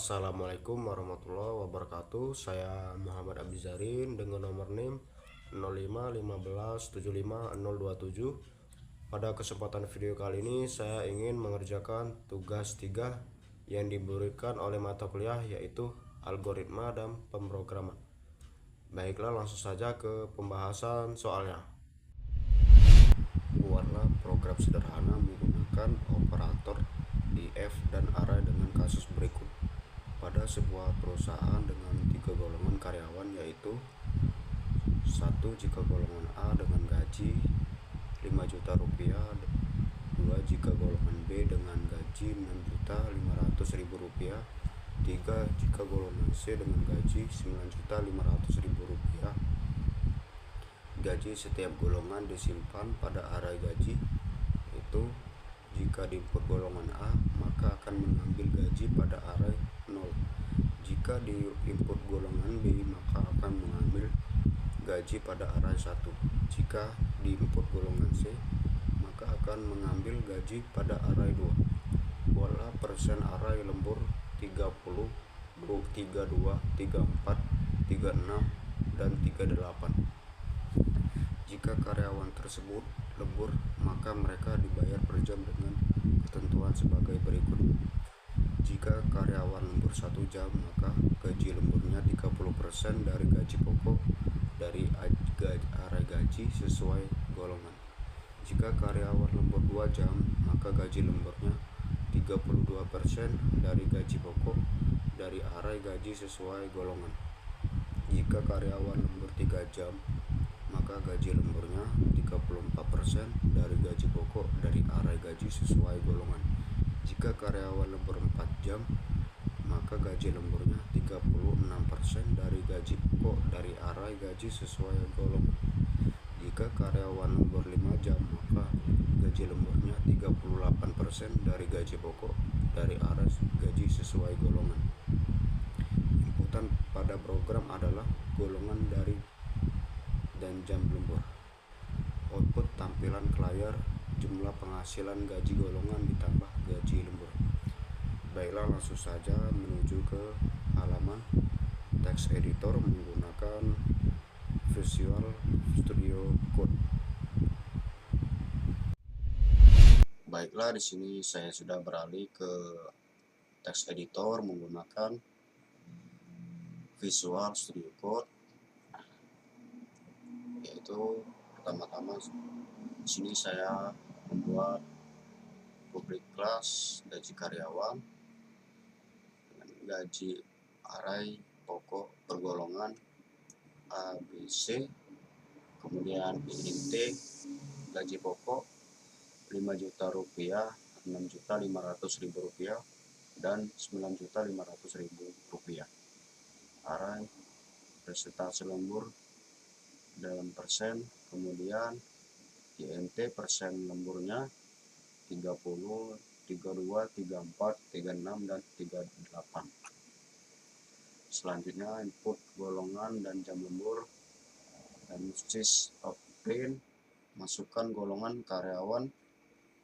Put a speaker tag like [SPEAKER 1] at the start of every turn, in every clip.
[SPEAKER 1] Assalamualaikum warahmatullahi wabarakatuh. Saya Muhammad Abdizarin dengan nomor NIM 0515750027. Pada kesempatan video kali ini saya ingin mengerjakan tugas 3 yang diberikan oleh mata kuliah, yaitu algoritma dan pemrograman. Baiklah, langsung saja ke pembahasan soalnya. Buatlah program sederhana menggunakan operator if dan array dengan kasus berikut. Pada sebuah perusahaan dengan 3 golongan karyawan, yaitu 1 jika golongan A dengan gaji 5 juta rupiah, 2 jika golongan B dengan gaji 6.500.000 rupiah, 3 jika golongan C dengan gaji 9.500.000 rupiah. Gaji setiap golongan disimpan pada array gaji, itu jika di input golongan A maka akan mengambil gaji pada array 0. Jika di input golongan B maka akan mengambil gaji pada array 1. Jika di input golongan C maka akan mengambil gaji pada array 2. Buatlah persen array lembur 30, 32, 34, 36, dan 38. Jika karyawan tersebut lembur, maka mereka dibayar per jam dengan ketentuan sebagai berikut. Jika karyawan lembur 1 jam, maka gaji lemburnya 30% dari gaji pokok dari array gaji sesuai golongan. Jika karyawan lembur 2 jam, maka gaji lemburnya 32% dari gaji pokok dari array gaji sesuai golongan. Jika karyawan lembur 3 jam, maka gaji lemburnya 34% dari gaji pokok dari array gaji sesuai golongan. Jika karyawan lembur 4 jam, maka gaji lemburnya 36% dari gaji pokok dari array gaji sesuai golongan. Jika karyawan lembur 5 jam, maka gaji lemburnya 38% dari gaji pokok dari array gaji sesuai golongan. Inputan pada program adalah golongan dari dan jam lembur. Output tampilan ke layar jumlah penghasilan gaji golongan ditambah gaji lembur. Baiklah, langsung saja menuju ke halaman text editor menggunakan Visual Studio Code. Baiklah, di sini saya sudah beralih ke text editor menggunakan Visual Studio Code. Yaitu pertama-tama di sini saya membuat public class gaji karyawan dengan gaji array pokok bergolongan A, B, C, kemudian int gaji pokok 5 juta rupiah, 6.500.000 rupiah, dan 9.500.000 rupiah. Array presentasi lembur dalam persen, kemudian int persen lemburnya 30, 32, 34, 36, dan 38. Selanjutnya input golongan dan jam lembur dan sys of print, masukkan golongan karyawan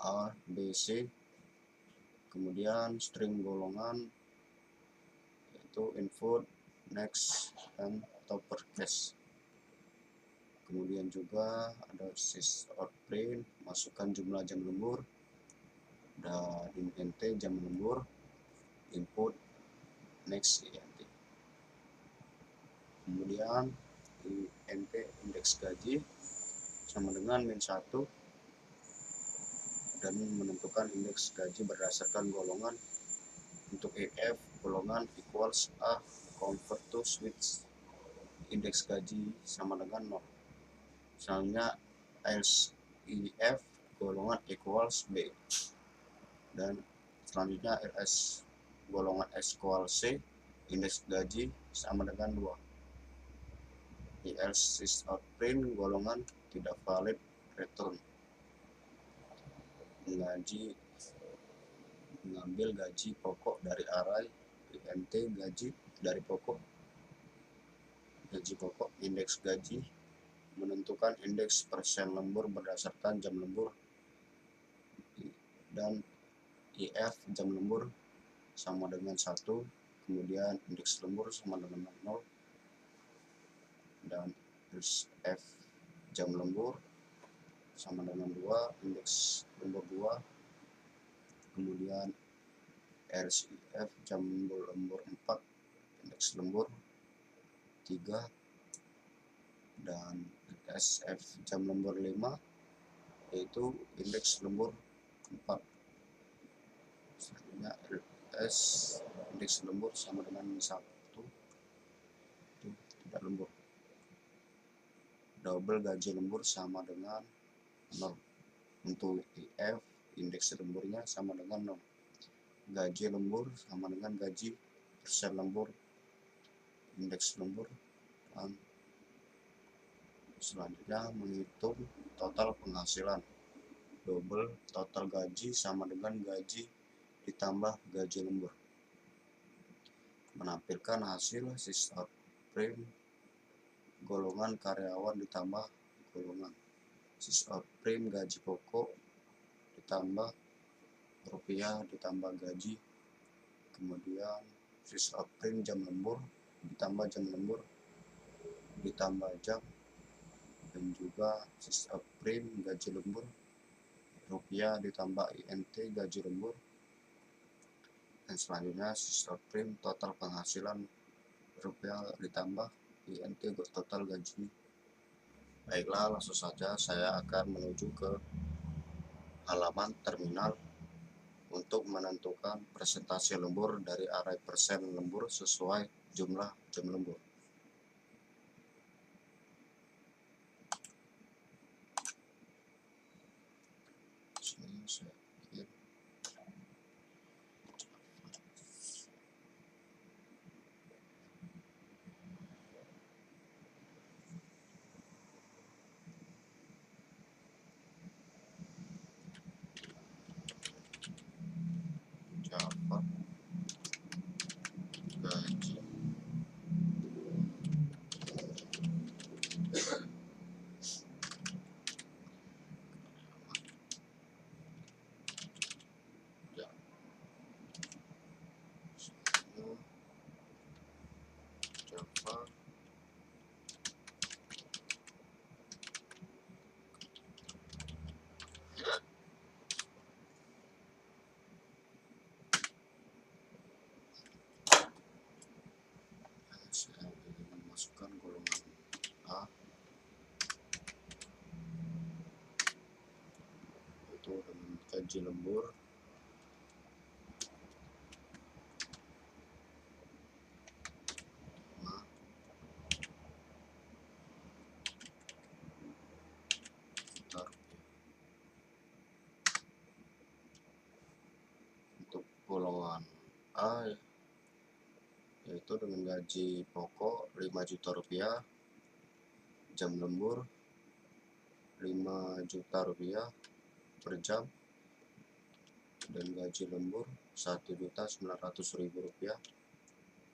[SPEAKER 1] A, B, C, kemudian string golongan yaitu input, next, dan uppercase. Kemudian juga ada sys of print, masukkan jumlah jam lembur dan int jam lembur, input, next, int. Kemudian int indeks gaji sama dengan min 1 dan menentukan indeks gaji berdasarkan golongan. Untuk if golongan equals A, convert to switch indeks gaji sama dengan 0. Misalnya else if golongan equals B, dan selanjutnya ls golongan S equals C, indeks gaji sama dengan 2. Else sys out print golongan tidak valid, return. Mengambil gaji pokok dari array int gaji dari pokok gaji pokok indeks gaji, menentukan indeks persen lembur berdasarkan jam lembur, dan if jam lembur sama dengan 1, kemudian indeks lembur sama dengan 0, dan F jam lembur sama dengan 2, indeks lembur 2, kemudian RCF jam lembur 4, indeks lembur 3, dan SF jam lembur 5, yaitu indeks lembur 4. Selanjutnya LS indeks lembur sama dengan 1, itu tidak lembur. Double gaji lembur sama dengan 0. Untuk IF indeks lemburnya sama dengan 0. Gaji lembur sama dengan gaji persen lembur, indeks lembur. Dan selanjutnya menghitung total penghasilan. Double total gaji sama dengan gaji ditambah gaji lembur. Menampilkan hasil sisa prime golongan karyawan ditambah golongan sisa prime gaji pokok ditambah rupiah ditambah gaji, kemudian sisa prime jam lembur ditambah jam lembur ditambah jam, dan juga sisa prime gaji lembur rupiah ditambah INT gaji lembur, dan selanjutnya sisa prime total penghasilan rupiah ditambah INT total gaji. Baiklah, langsung saja saya akan menuju ke halaman terminal untuk menentukan presentasi lembur dari array persen lembur sesuai jumlah jam lembur. Sini saya bikin Java gaji ya. Java saya ingin memasukkan golongan A, itu dengan gaji lembur nah, sekitar untuk golongan A yaitu dengan gaji pokok 5 juta rupiah, jam lembur 5 juta rupiah per jam, dan gaji lembur 1.900.000 rupiah,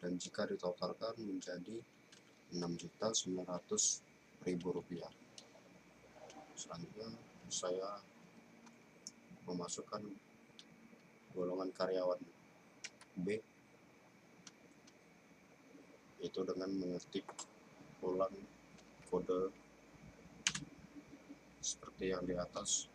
[SPEAKER 1] dan jika ditotalkan menjadi 6.900.000 rupiah. Selanjutnya saya memasukkan golongan karyawan B, itu dengan mengetik ulang kode seperti yang di atas.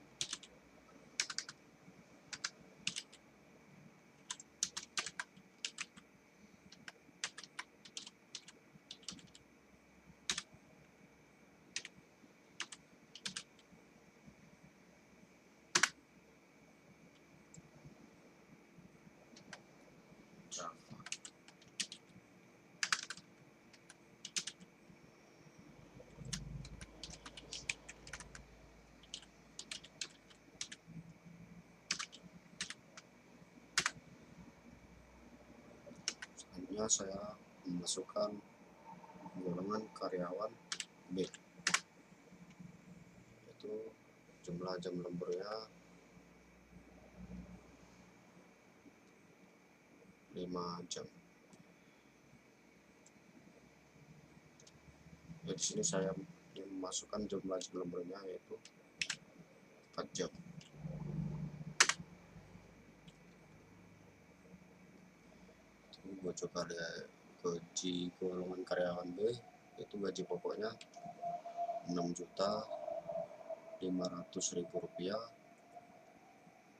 [SPEAKER 1] Java selanjutnya saya memasukkan golongan karyawan B, yaitu jumlah jam lemburnya 5 jam. Ya, di sini saya memasukkan jumlah jam lemburnya yaitu 4 jam. gaji golongan karyawan B itu gaji pokoknya Rp6.500.000,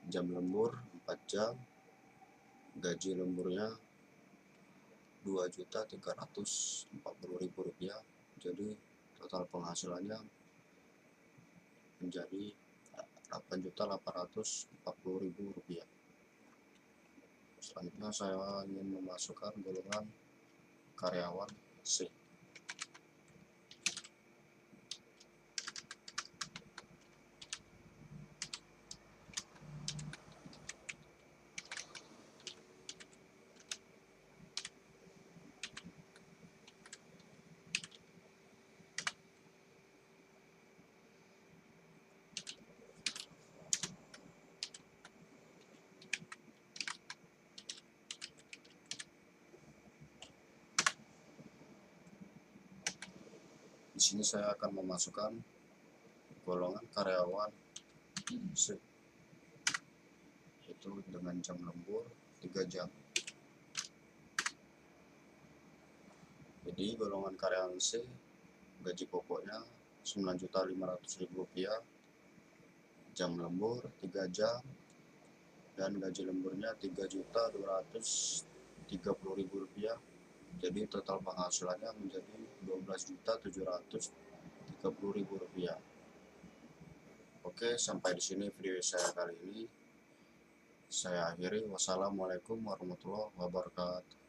[SPEAKER 1] jam lembur 4 jam, gaji lemburnya Rp2.340.000. Jadi total penghasilannya menjadi Rp8.840.000. Selanjutnya saya ingin memasukkan golongan karyawan C. Di sini saya akan memasukkan golongan karyawan C, yaitu dengan jam lembur 3 jam. Jadi golongan karyawan C gaji pokoknya Rp9.500.000, jam lembur 3 jam, dan gaji lemburnya Rp3.230.000. Jadi total penghasilannya menjadi Rp12.730.000. Oke, sampai di sini video saya kali ini. Saya akhiri. Wassalamualaikum warahmatullahi wabarakatuh.